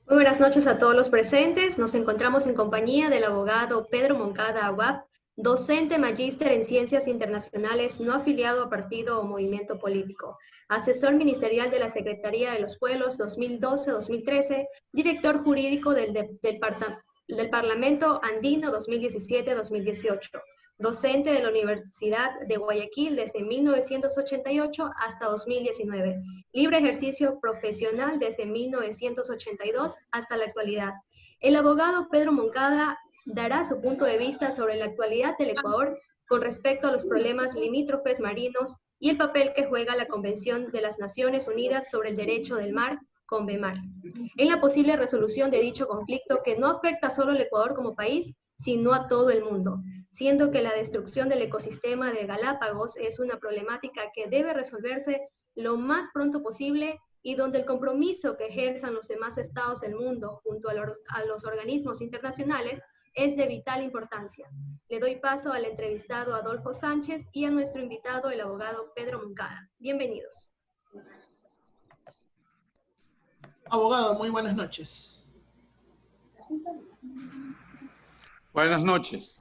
Muy buenas noches a todos los presentes. Nos encontramos en compañía del abogado Pedro Moncada Aguad, docente magíster en Ciencias Internacionales, no afiliado a partido o movimiento político, asesor ministerial de la Secretaría de los Pueblos 2012-2013, director jurídico del Parlamento Andino 2017-2018, docente de la Universidad de Guayaquil desde 1988 hasta 2019, libre ejercicio profesional desde 1982 hasta la actualidad. El abogado Pedro Moncada dará su punto de vista sobre la actualidad del Ecuador con respecto a los problemas limítrofes marinos y el papel que juega la Convención de las Naciones Unidas sobre el Derecho del Mar, CONVEMAR, en la posible resolución de dicho conflicto que no afecta solo al Ecuador como país, sino a todo el mundo, siendo que la destrucción del ecosistema de Galápagos es una problemática que debe resolverse lo más pronto posible y donde el compromiso que ejerzan los demás estados del mundo junto a los organismos internacionales es de vital importancia. Le doy paso al entrevistado Adolfo Sánchez y a nuestro invitado, el abogado Pedro Moncada. Bienvenidos. Abogado, muy buenas noches. Buenas noches.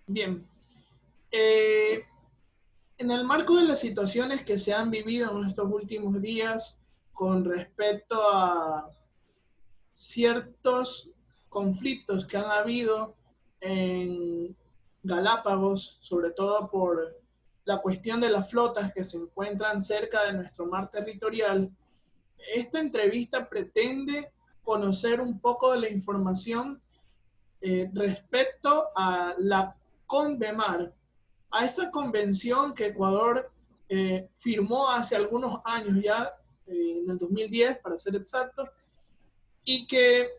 Bien. En el marco de las situaciones que se han vivido en estos últimos días con respecto a ciertos conflictos que han habido en Galápagos, sobre todo por la cuestión de las flotas que se encuentran cerca de nuestro mar territorial, esta entrevista pretende conocer un poco de la información respecto a la CONVEMAR, a esa convención que Ecuador firmó hace algunos años ya, en el 2010 para ser exacto, y que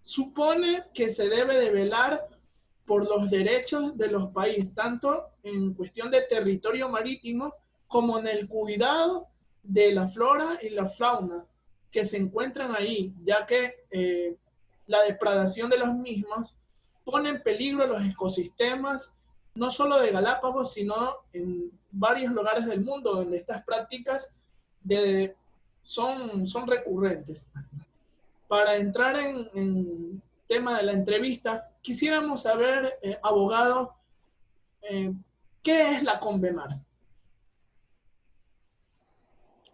supone que se debe de velar por los derechos de los países, tanto en cuestión de territorio marítimo como en el cuidado de la flora y la fauna que se encuentran ahí, ya que la depredación de los mismos pone en peligro los ecosistemas, no solo de Galápagos, sino en varios lugares del mundo donde estas prácticas son recurrentes. Para entrar en tema de la entrevista, quisiéramos saber, abogado, ¿qué es la CONVEMAR?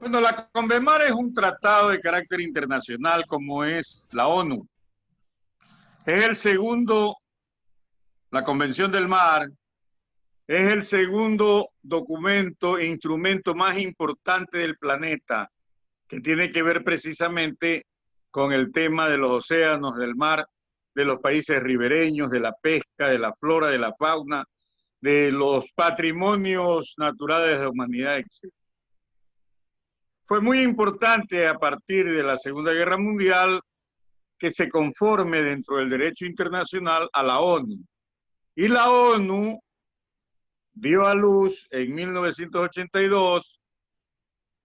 Bueno, la CONVEMAR es un tratado de carácter internacional como es la ONU. Es el segundo, la Convención del Mar, es el segundo documento e instrumento más importante del planeta que tiene que ver precisamente con el tema de los océanos, del mar, de los países ribereños, de la pesca, de la flora, de la fauna, de los patrimonios naturales de la humanidad, etc. Fue muy importante a partir de la Segunda Guerra Mundial que se conforme dentro del derecho internacional a la ONU. Y la ONU dio a luz en 1982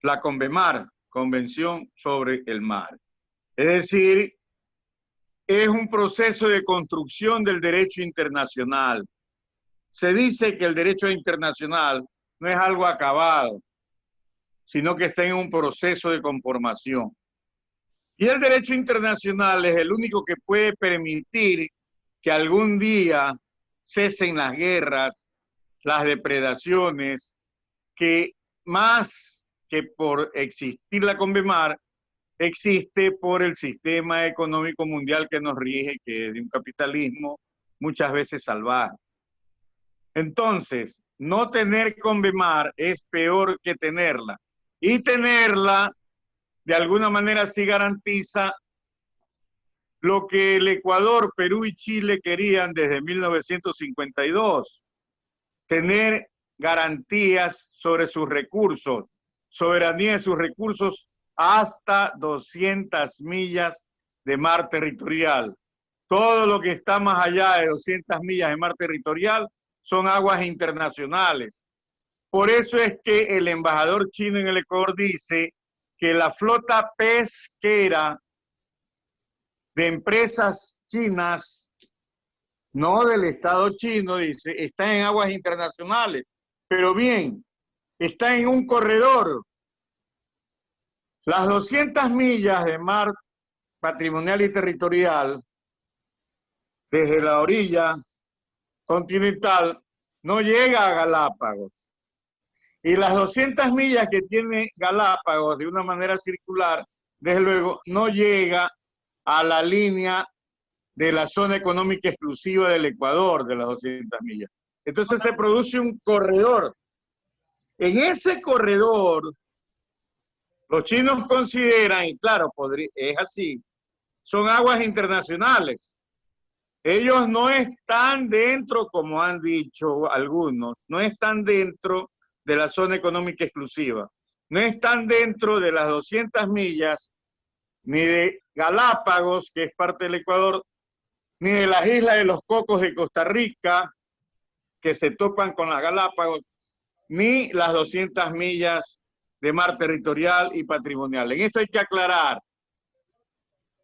la CONVEMAR, Convención sobre el Mar. Es decir, es un proceso de construcción del derecho internacional. Se dice que el derecho internacional no es algo acabado, sino que está en un proceso de conformación. Y el derecho internacional es el único que puede permitir que algún día cesen las guerras, las depredaciones, que más que por existir la CONVEMAR, existe por el sistema económico mundial que nos rige, que es de un capitalismo muchas veces salvaje. Entonces, no tener CONVEMAR es peor que tenerla. Y tenerla, de alguna manera, sí garantiza lo que el Ecuador, Perú y Chile querían desde 1952, tener garantías sobre sus recursos, soberanía de sus recursos hasta 200 millas de mar territorial. Todo lo que está más allá de 200 millas de mar territorial son aguas internacionales. Por eso es que el embajador chino en el Ecuador dice que la flota pesquera de empresas chinas, no del Estado chino, dice, está en aguas internacionales. Pero bien, está en un corredor. Las 200 millas de mar patrimonial y territorial desde la orilla continental no llega a Galápagos. Y las 200 millas que tiene Galápagos de una manera circular, desde luego, no llega a la línea de la zona económica exclusiva del Ecuador de las 200 millas. Entonces se produce un corredor. En ese corredor, los chinos consideran, y claro, es así, son aguas internacionales. Ellos no están dentro, como han dicho algunos, no están dentro de la zona económica exclusiva. No están dentro de las 200 millas, ni de Galápagos, que es parte del Ecuador, ni de las Islas de los Cocos de Costa Rica, que se topan con las Galápagos, ni las 200 millas de mar territorial y patrimonial. En esto hay que aclarar.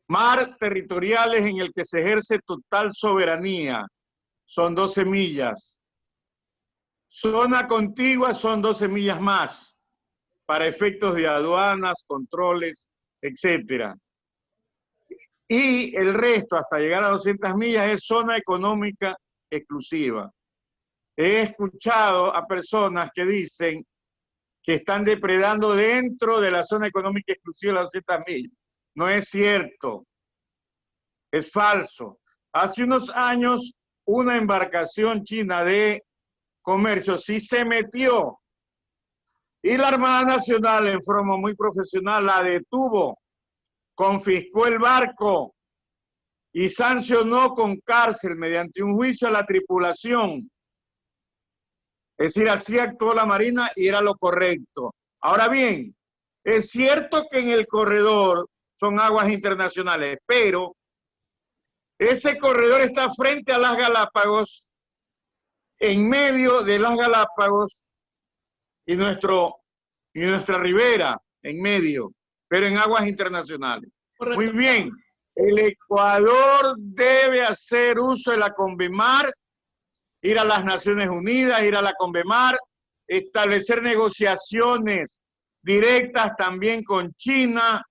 Mar territoriales en el que se ejerce total soberanía son 12 millas. Zona contigua son 12 millas más, para efectos de aduanas, controles, etc. Y el resto, hasta llegar a 200 millas, es zona económica exclusiva. He escuchado a personas que dicen que están depredando dentro de la zona económica exclusiva de las 200 millas. No es cierto, es falso. Hace unos años, una embarcación china de comercio sí se metió y la Armada Nacional, en forma muy profesional, la detuvo, confiscó el barco y sancionó con cárcel mediante un juicio a la tripulación. Es decir, así actuó la Marina y era lo correcto. Ahora bien, es cierto que en el corredor son aguas internacionales, pero ese corredor está frente a las Galápagos, en medio de las Galápagos y nuestra ribera, en medio, pero en aguas internacionales. Correcto. Muy bien, el Ecuador debe hacer uso de la CONVEMAR, ir a las Naciones Unidas, ir a la CONVEMAR, establecer negociaciones directas también con China,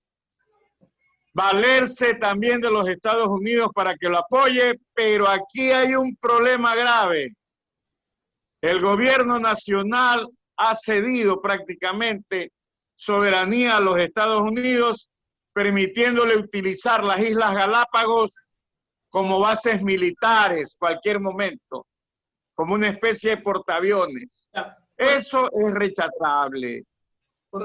valerse también de los Estados Unidos para que lo apoye, pero aquí hay un problema grave. El gobierno nacional ha cedido prácticamente soberanía a los Estados Unidos, permitiéndole utilizar las Islas Galápagos como bases militares cualquier momento, como una especie de portaaviones. Eso es rechazable.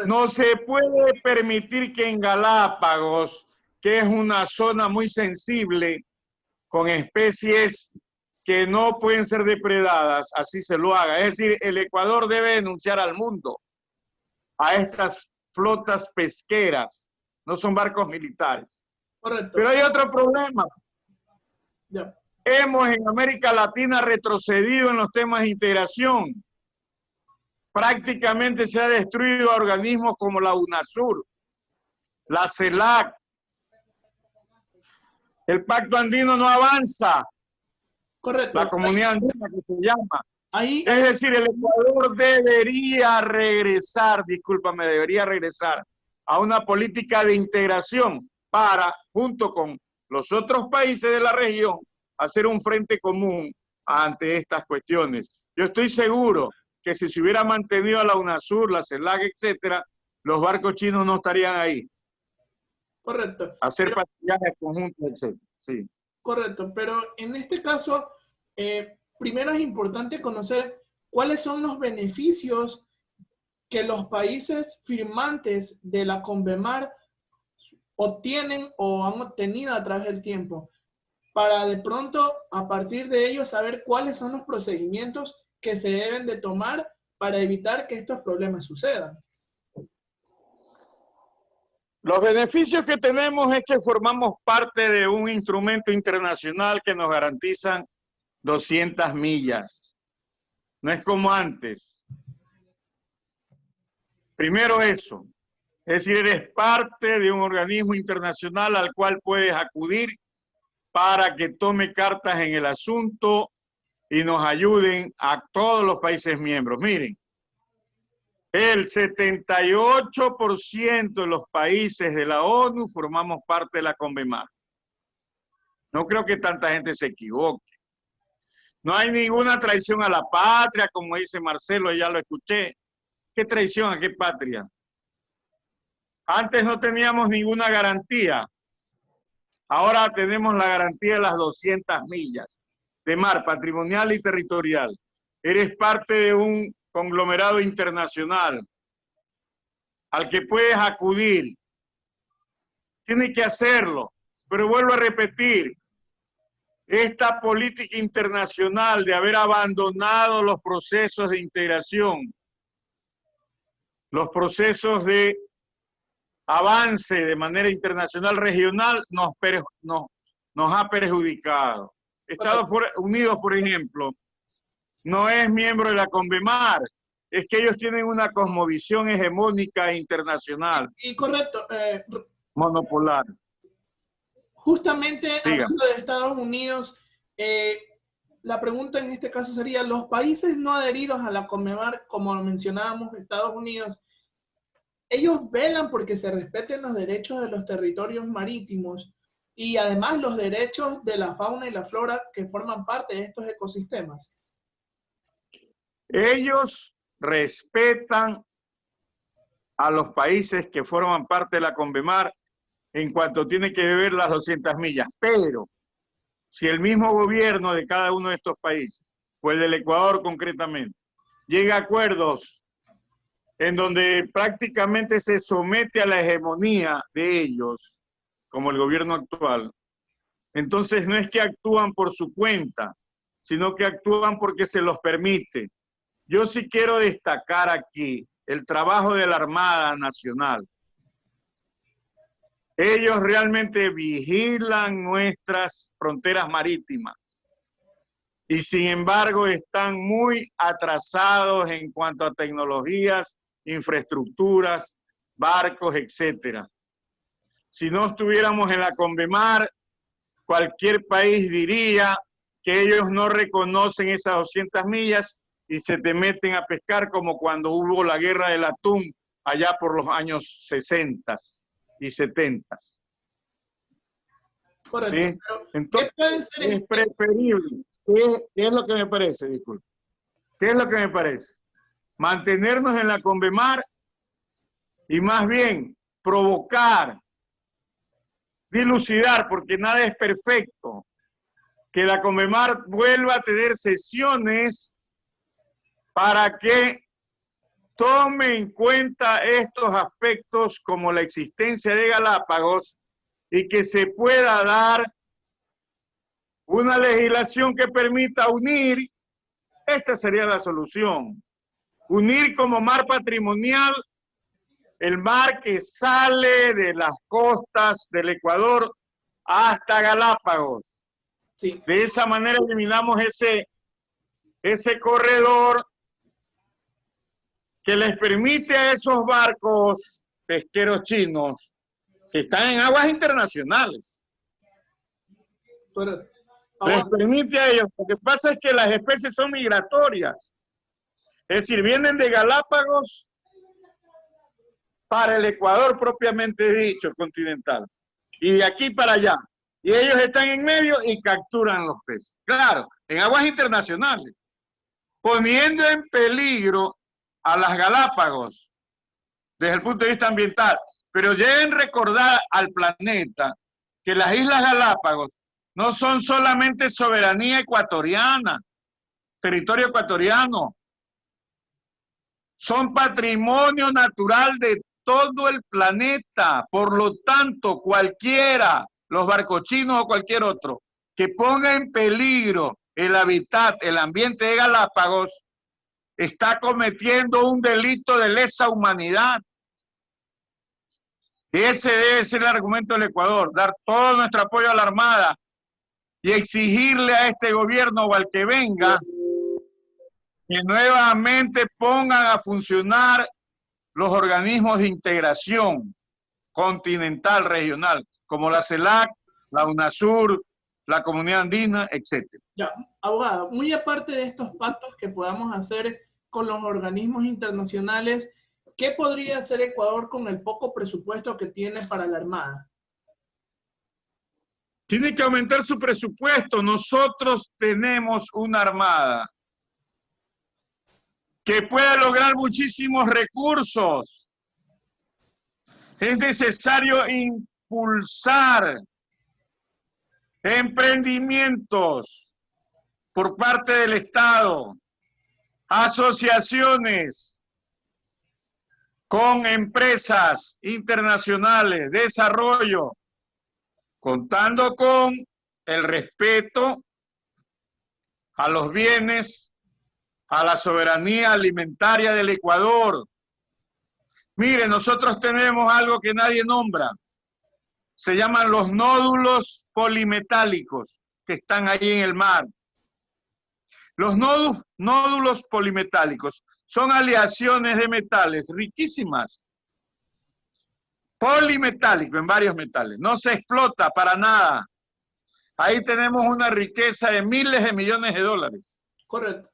No se puede permitir que en Galápagos, que es una zona muy sensible, con especies que no pueden ser depredadas, así se lo haga. Es decir, el Ecuador debe denunciar al mundo a estas flotas pesqueras, no son barcos militares. Correcto. Pero hay otro problema. Ya. Hemos en América Latina retrocedido en los temas de integración. Prácticamente se ha destruido a organismos como la UNASUR, la CELAC. El Pacto Andino no avanza. Correcto. La Comunidad Andina, que se llama. Ahí. Es decir, el Ecuador debería regresar a una política de integración para, junto con los otros países de la región, hacer un frente común ante estas cuestiones. Yo estoy seguro que si se hubiera mantenido a la UNASUR, la CELAC, etcétera, los barcos chinos no estarían ahí. Correcto. Hacer patrullajes conjuntos, etcétera. Sí. Correcto, pero en este caso, primero es importante conocer cuáles son los beneficios que los países firmantes de la CONVEMAR obtienen o han obtenido a través del tiempo, para de pronto, a partir de ello, saber cuáles son los procedimientos que se deben de tomar para evitar que estos problemas sucedan. Los beneficios que tenemos es que formamos parte de un instrumento internacional que nos garantizan 200 millas. No es como antes. Primero eso. Es decir, eres parte de un organismo internacional al cual puedes acudir para que tome cartas en el asunto y nos ayuden a todos los países miembros. Miren, El 78% de los países de la ONU formamos parte de la CONVEMAR. No creo que tanta gente se equivoque. No hay ninguna traición a la patria, como dice Marcelo, ya lo escuché. ¿Qué traición a qué patria? Antes no teníamos ninguna garantía. Ahora tenemos la garantía de las 200 millas de mar, patrimonial y territorial. Eres parte de un conglomerado internacional al que puedes acudir. Tienes que hacerlo. Pero vuelvo a repetir, esta política internacional de haber abandonado los procesos de integración, los procesos de avance de manera internacional regional nos ha perjudicado. Estados Unidos, por ejemplo, no es miembro de la CONVEMAR, es que ellos tienen una cosmovisión hegemónica internacional. Y correcto. Monopolar. Justamente hablando de Estados Unidos, la pregunta en este caso sería, los países no adheridos a la CONVEMAR, como mencionábamos, Estados Unidos, ellos velan porque se respeten los derechos de los territorios marítimos y además los derechos de la fauna y la flora que forman parte de estos ecosistemas. Ellos respetan a los países que forman parte de la CONVEMAR en cuanto tiene que ver las 200 millas. Pero si el mismo gobierno de cada uno de estos países, o el del Ecuador concretamente, llega a acuerdos en donde prácticamente se somete a la hegemonía de ellos, como el gobierno actual, entonces no es que actúan por su cuenta, sino que actúan porque se los permite. Yo sí quiero destacar aquí el trabajo de la Armada Nacional. Ellos realmente vigilan nuestras fronteras marítimas y sin embargo están muy atrasados en cuanto a tecnologías, infraestructuras, barcos, etcétera. Si no estuviéramos en la CONVEMAR, cualquier país diría que ellos no reconocen esas 200 millas y se te meten a pescar como cuando hubo la guerra del atún allá por los años 60 y 70. Correcto. ¿Sí? Entonces, es preferible. ¿Qué es lo que me parece? Disculpe. ¿Qué es lo que me parece? Mantenernos en la CONVEMAR y más bien provocar, dilucidar, porque nada es perfecto, que la CONVEMAR vuelva a tener sesiones para que tome en cuenta estos aspectos como la existencia de Galápagos y que se pueda dar una legislación que permita unir, esta sería la solución, unir como mar patrimonial el mar que sale de las costas del Ecuador hasta Galápagos. Sí. De esa manera eliminamos ese corredor que les permite a esos barcos pesqueros chinos que están en aguas internacionales. Correcto. Les permite a ellos. Lo que pasa es que las especies son migratorias. Es decir, vienen de Galápagos para el Ecuador propiamente dicho, continental. Y de aquí para allá. Y ellos están en medio y capturan los peces. Claro, en aguas internacionales. Poniendo en peligro a las Galápagos desde el punto de vista ambiental. Pero deben recordar al planeta que las Islas Galápagos no son solamente soberanía ecuatoriana, territorio ecuatoriano, son patrimonio natural de todo el planeta. Por lo tanto, cualquiera, los barcochinos o cualquier otro, que ponga en peligro el hábitat, el ambiente de Galápagos, está cometiendo un delito de lesa humanidad. Ese debe ser el argumento del Ecuador, dar todo nuestro apoyo a la Armada y exigirle a este gobierno o al que venga que nuevamente pongan a funcionar los organismos de integración continental, regional, como la CELAC, la UNASUR, la Comunidad Andina, etc. Ya, abogada, muy aparte de estos pactos que podamos hacer con los organismos internacionales, ¿qué podría hacer Ecuador con el poco presupuesto que tiene para la Armada? Tiene que aumentar su presupuesto. Nosotros tenemos una armada que puede lograr muchísimos recursos. Es necesario impulsar emprendimientos por parte del Estado, asociaciones con empresas internacionales, desarrollo, contando con el respeto a los bienes, a la soberanía alimentaria del Ecuador. Mire, nosotros tenemos algo que nadie nombra. Se llaman los nódulos polimetálicos que están ahí en el mar. Los nódulos polimetálicos son aleaciones de metales riquísimas. Polimetálico en varios metales. No se explota para nada. Ahí tenemos una riqueza de miles de millones de dólares. Correcto.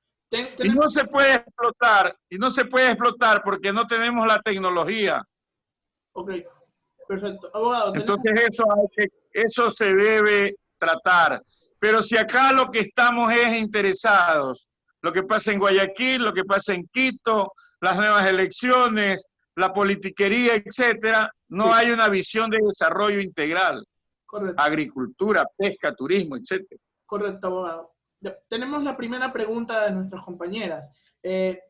Y no se puede explotar, porque no tenemos la tecnología. Ok, perfecto. Abogado, entonces eso se debe tratar. Pero si acá lo que estamos es interesados, lo que pasa en Guayaquil, lo que pasa en Quito, las nuevas elecciones, la politiquería, etcétera, no hay una visión de desarrollo integral. Correcto. Agricultura, pesca, turismo, etcétera. Correcto, abogado. Tenemos la primera pregunta de nuestras compañeras.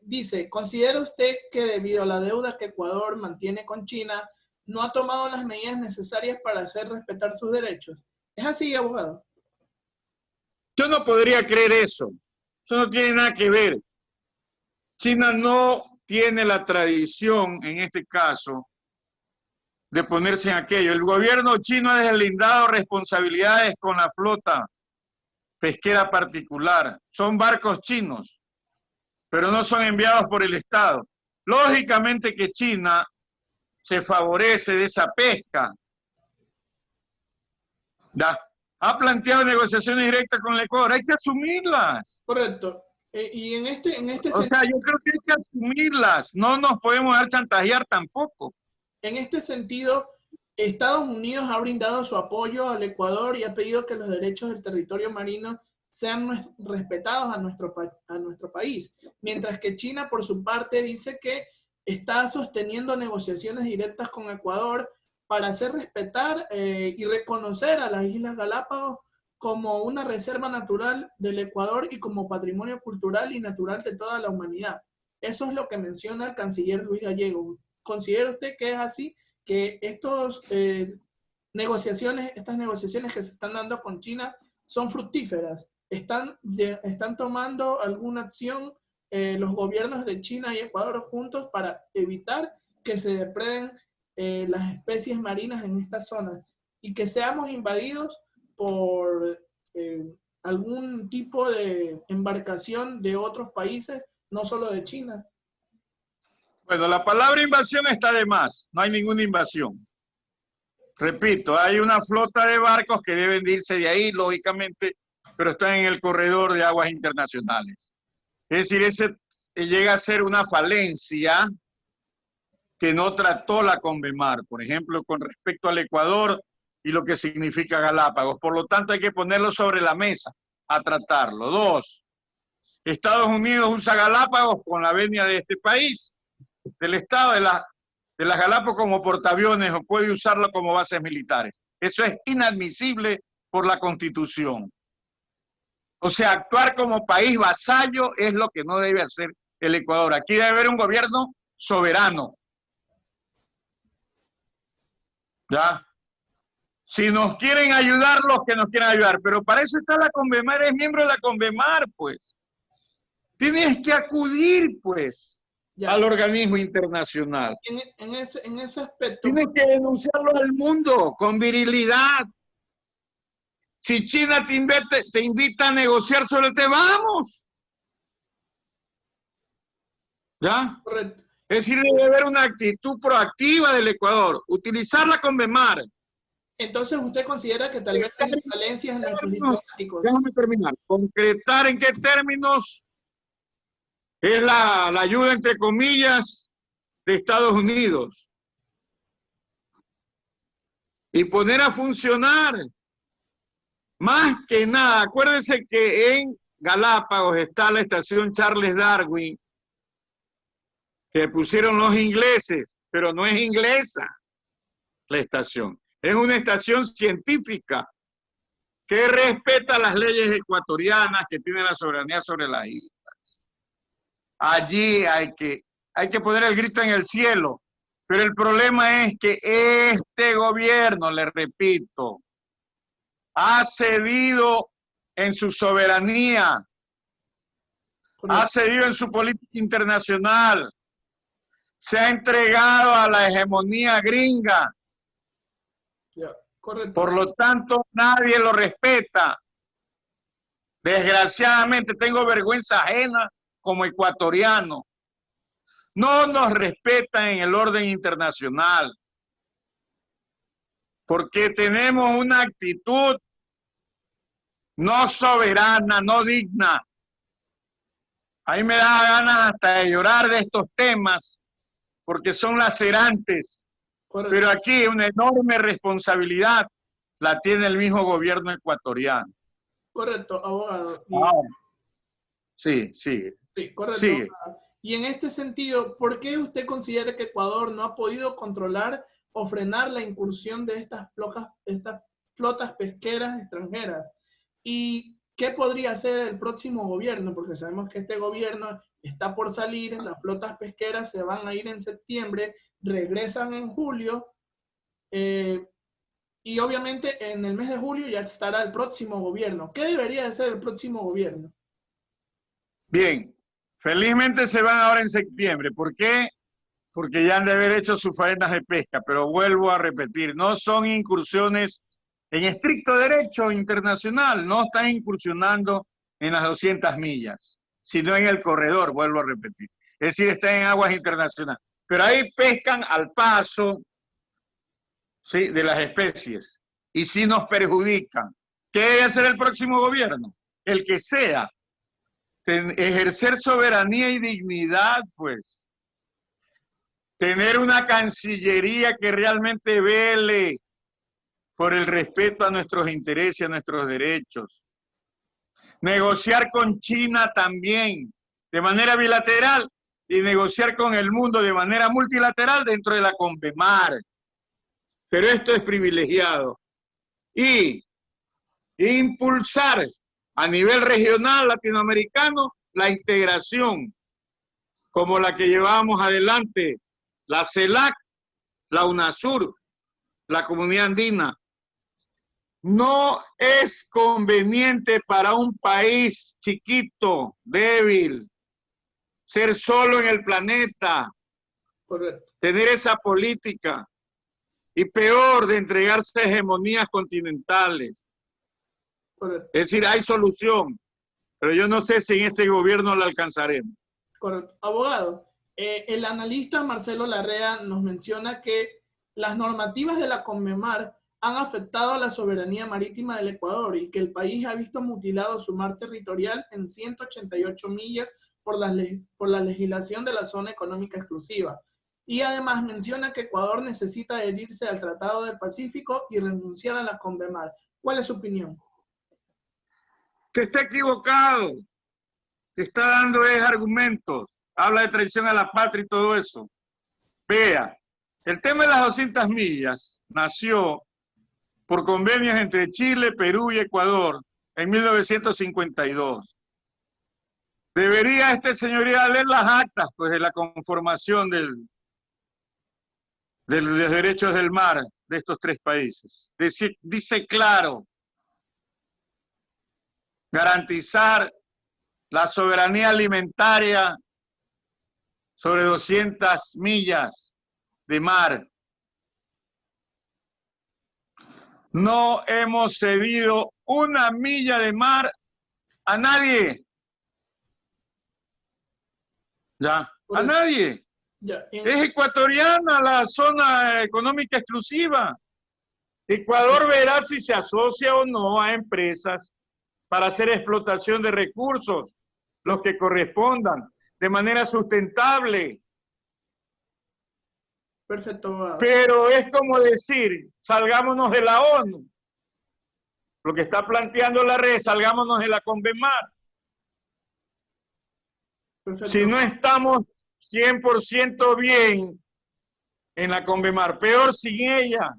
Dice, ¿considera usted que debido a la deuda que Ecuador mantiene con China, no ha tomado las medidas necesarias para hacer respetar sus derechos? ¿Es así, abogado? Yo no podría creer eso. Eso no tiene nada que ver. China no tiene la tradición, en este caso, de ponerse en aquello. El gobierno chino ha deslindado responsabilidades con la flota pesquera particular. Son barcos chinos, pero no son enviados por el Estado. Lógicamente que China se favorece de esa pesca. ¿Ya? Ha planteado negociaciones directas con el Ecuador. Hay que asumirlas. Correcto. Y en este o sea, yo creo que hay que asumirlas. No nos podemos dejar chantajear tampoco. En este sentido, Estados Unidos ha brindado su apoyo al Ecuador y ha pedido que los derechos del territorio marino sean respetados a nuestro país. Mientras que China, por su parte, dice que está sosteniendo negociaciones directas con Ecuador para hacer respetar y reconocer a las Islas Galápagos como una reserva natural del Ecuador y como patrimonio cultural y natural de toda la humanidad. Eso es lo que menciona el canciller Luis Gallego. ¿Considera usted que es así? Que estas negociaciones que se están dando con China son fructíferas. ¿Están tomando alguna acción los gobiernos de China y Ecuador juntos para evitar que se depreden las especies marinas en esta zona y que seamos invadidos por algún tipo de embarcación de otros países, no solo de China? Bueno, la palabra invasión está de más. No hay ninguna invasión. Repito, hay una flota de barcos que deben de irse de ahí, lógicamente, pero están en el corredor de aguas internacionales. Es decir, ese llega a ser una falencia que no trató la CONVEMAR, por ejemplo, con respecto al Ecuador y lo que significa Galápagos. Por lo tanto, hay que ponerlo sobre la mesa a tratarlo. 2, Estados Unidos usa Galápagos con la venia de este país, del Estado de las Galápagos, como portaaviones, o puede usarlo como bases militares. Eso es inadmisible por la Constitución. O sea, actuar como país vasallo es lo que no debe hacer el Ecuador. Aquí debe haber un gobierno soberano. ¿Ya? Si nos quieren ayudar, los que nos quieren ayudar. Pero para eso está la CONVEMAR, es miembro de la CONVEMAR, pues. Tienes que acudir, pues, al organismo internacional. En ese aspecto. Tienes que denunciarlo al mundo con virilidad. Si China te invita a negociar sobre el tema, ¡vamos! ¿Ya? Correcto. Es decir, debe haber una actitud proactiva del Ecuador, utilizar la CONVEMAR. Entonces, ¿usted considera que tal vez hay falencias en nuestros diplomáticos? Déjame terminar. Concretar en qué términos es la ayuda, entre comillas, de Estados Unidos y poner a funcionar. Más que nada, acuérdense que en Galápagos está la estación Charles Darwin, que pusieron los ingleses, pero no es inglesa la estación. Es una estación científica que respeta las leyes ecuatorianas, que tiene la soberanía sobre las islas. Allí hay que poner el grito en el cielo. Pero el problema es que este gobierno, le repito, ha cedido en su soberanía, ha cedido en su política internacional, se ha entregado a la hegemonía gringa. Correcto. Por lo tanto, nadie lo respeta. Desgraciadamente, tengo vergüenza ajena como ecuatoriano. No nos respetan en el orden internacional, porque tenemos una actitud no soberana, no digna. A mí me da ganas hasta de llorar de estos temas, porque son lacerantes. Correcto. Pero aquí una enorme responsabilidad la tiene el mismo gobierno ecuatoriano. Correcto, abogado. Sí, sigue. Sí, correcto. Sigue. Y en este sentido, ¿por qué usted considera que Ecuador no ha podido controlar o frenar la incursión de estas flotas pesqueras extranjeras? ¿Y qué podría hacer el próximo gobierno? Porque sabemos que este gobierno está por salir, las flotas pesqueras se van a ir en septiembre, regresan en julio, y obviamente en el mes de julio ya estará el próximo gobierno. ¿Qué debería de ser el próximo gobierno? Bien, felizmente se van ahora en septiembre. ¿Por qué? Porque ya han de haber hecho sus faenas de pesca, pero vuelvo a repetir, no son incursiones en estricto derecho internacional, no están incursionando en las 200 millas, sino en el corredor, vuelvo a repetir. Es decir, están en aguas internacionales. Pero ahí pescan al paso, ¿sí?, de las especies, y sí nos perjudican. ¿Qué debe hacer el próximo gobierno? El que sea. Ejercer soberanía y dignidad, pues. Tener una cancillería que realmente vele por el respeto a nuestros intereses y a nuestros derechos. Negociar con China también, de manera bilateral, y negociar con el mundo de manera multilateral dentro de la CONVEMAR. Pero esto es privilegiado. Y impulsar a nivel regional latinoamericano la integración, como la que llevamos adelante, la CELAC, la UNASUR, la Comunidad Andina. No es conveniente para un país chiquito, débil, ser solo en el planeta, Correcto. tener esa política, y peor, de entregarse a hegemonías continentales. Correcto. Es decir, hay solución, pero yo no sé si en este gobierno la alcanzaremos. Correcto. Abogado, el analista Marcelo Larrea nos menciona que las normativas de la CONMEMAR han afectado a la soberanía marítima del Ecuador y que el país ha visto mutilado su mar territorial en 188 millas por la legislación de la zona económica exclusiva. Y además menciona que Ecuador necesita adherirse al Tratado del Pacífico y renunciar a la CONMEMAR. ¿Cuál es su opinión? Que está equivocado, que está dando argumentos, habla de traición a la patria y todo eso. Vea, el tema de las 200 millas nació por convenios entre Chile, Perú y Ecuador en 1952. Debería este señoría leer las actas, pues, de la conformación de los derechos del mar de estos tres países. Dice claro, garantizar la soberanía alimentaria sobre 200 millas de mar. No hemos cedido una milla de mar a nadie. Ya, a nadie. Es ecuatoriana la zona económica exclusiva. Ecuador verá si se asocia o no a empresas para hacer explotación de recursos, los que correspondan, de manera sustentable. Perfecto, abogado. Pero es como decir, salgámonos de la ONU. Lo que está planteando la red, salgámonos de la CONVEMAR. Perfecto. Si no estamos 100% bien en la CONVEMAR, peor sin ella,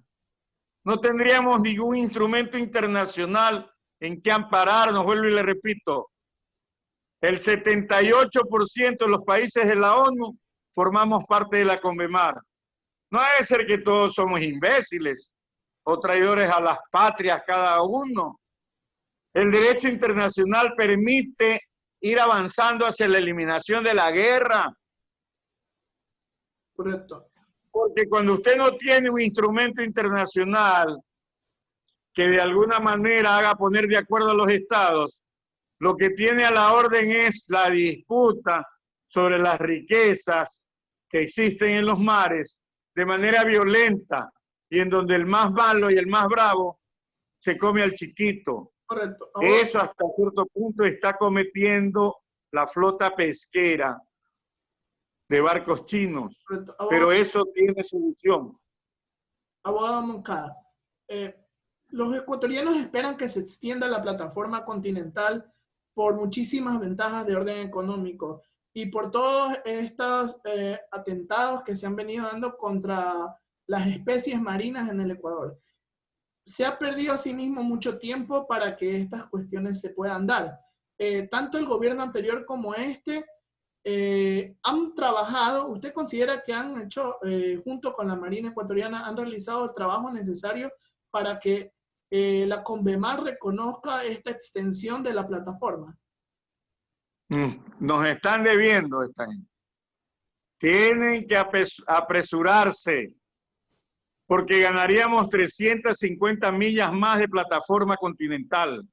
no tendríamos ningún instrumento internacional en que ampararnos. Vuelvo y le repito, el 78% de los países de la ONU formamos parte de la CONVEMAR. No debe ser que todos somos imbéciles o traidores a las patrias cada uno. El derecho internacional permite ir avanzando hacia la eliminación de la guerra. Correcto. Porque cuando usted no tiene un instrumento internacional que de alguna manera haga poner de acuerdo a los estados, lo que tiene a la orden es la disputa sobre las riquezas que existen en los mares de manera violenta y en donde el más malo y el más bravo se come al chiquito. Correcto. Eso hasta cierto punto está cometiendo la flota pesquera de barcos chinos. Correcto. Pero eso tiene solución. Abogado Moncada, los ecuatorianos esperan que se extienda la plataforma continental por muchísimas ventajas de orden económico y por todos estos atentados que se han venido dando contra las especies marinas en el Ecuador. Se ha perdido asimismo mucho tiempo para que estas cuestiones se puedan dar. Tanto el gobierno anterior como este han trabajado. ¿Usted considera que han hecho, junto con la Marina Ecuatoriana, han realizado el trabajo necesario para que la CONVEMAR reconozca esta extensión de la plataforma? Nos están debiendo esta gente. Tienen que apresurarse, porque ganaríamos 350 millas más de plataforma continental.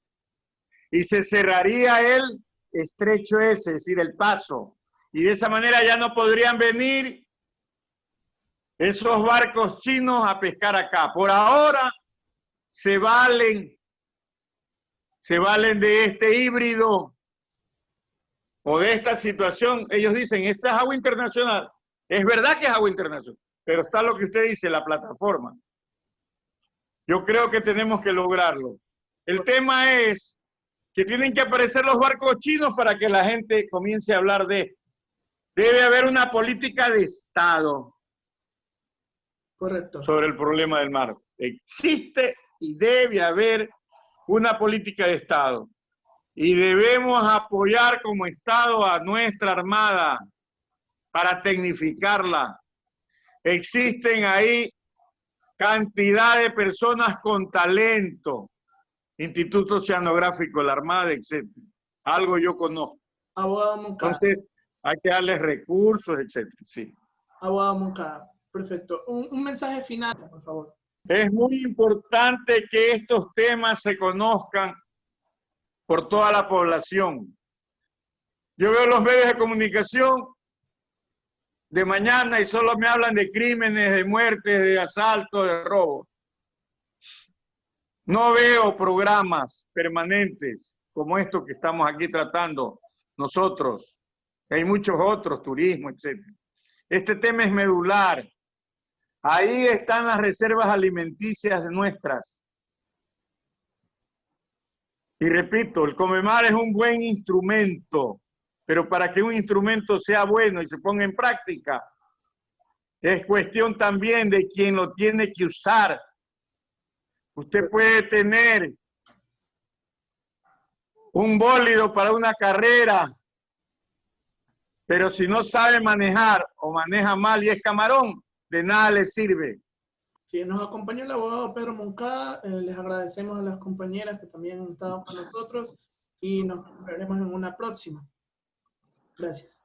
Y se cerraría el estrecho ese, es decir, el paso. Y de esa manera ya no podrían venir esos barcos chinos a pescar acá. Por ahora se valen de este híbrido o de esta situación. Ellos dicen, esta es agua internacional. Es verdad que es agua internacional, pero está lo que usted dice, la plataforma. Yo creo que tenemos que lograrlo. El tema es que tienen que aparecer los barcos chinos para que la gente comience a hablar de esto. Debe haber una política de Estado. Correcto. Sobre el problema del mar. Existe y debe haber una política de Estado. Y debemos apoyar como Estado a nuestra Armada para tecnificarla. Existen ahí cantidad de personas con talento. Instituto Oceanográfico, la Armada, etc. Algo yo conozco. Abogado Moncada. Entonces, hay que darles recursos, etc. Sí. Abogado Moncada. Perfecto. Un mensaje final, por favor. Es muy importante que estos temas se conozcan por toda la población. Yo veo los medios de comunicación de mañana y solo me hablan de crímenes, de muertes, de asaltos, de robos. No veo programas permanentes como estos que estamos aquí tratando nosotros. Hay muchos otros, turismo, etc. Este tema es medular. Ahí están las reservas alimenticias nuestras. Y repito, el CONVEMAR es un buen instrumento, pero para que un instrumento sea bueno y se ponga en práctica, es cuestión también de quien lo tiene que usar. Usted puede tener un bólido para una carrera, pero si no sabe manejar o maneja mal y es camarón, de nada le sirve. Sí, nos acompañó el abogado Pedro Moncada. Les agradecemos a las compañeras que también han estado con nosotros y nos veremos en una próxima. Gracias.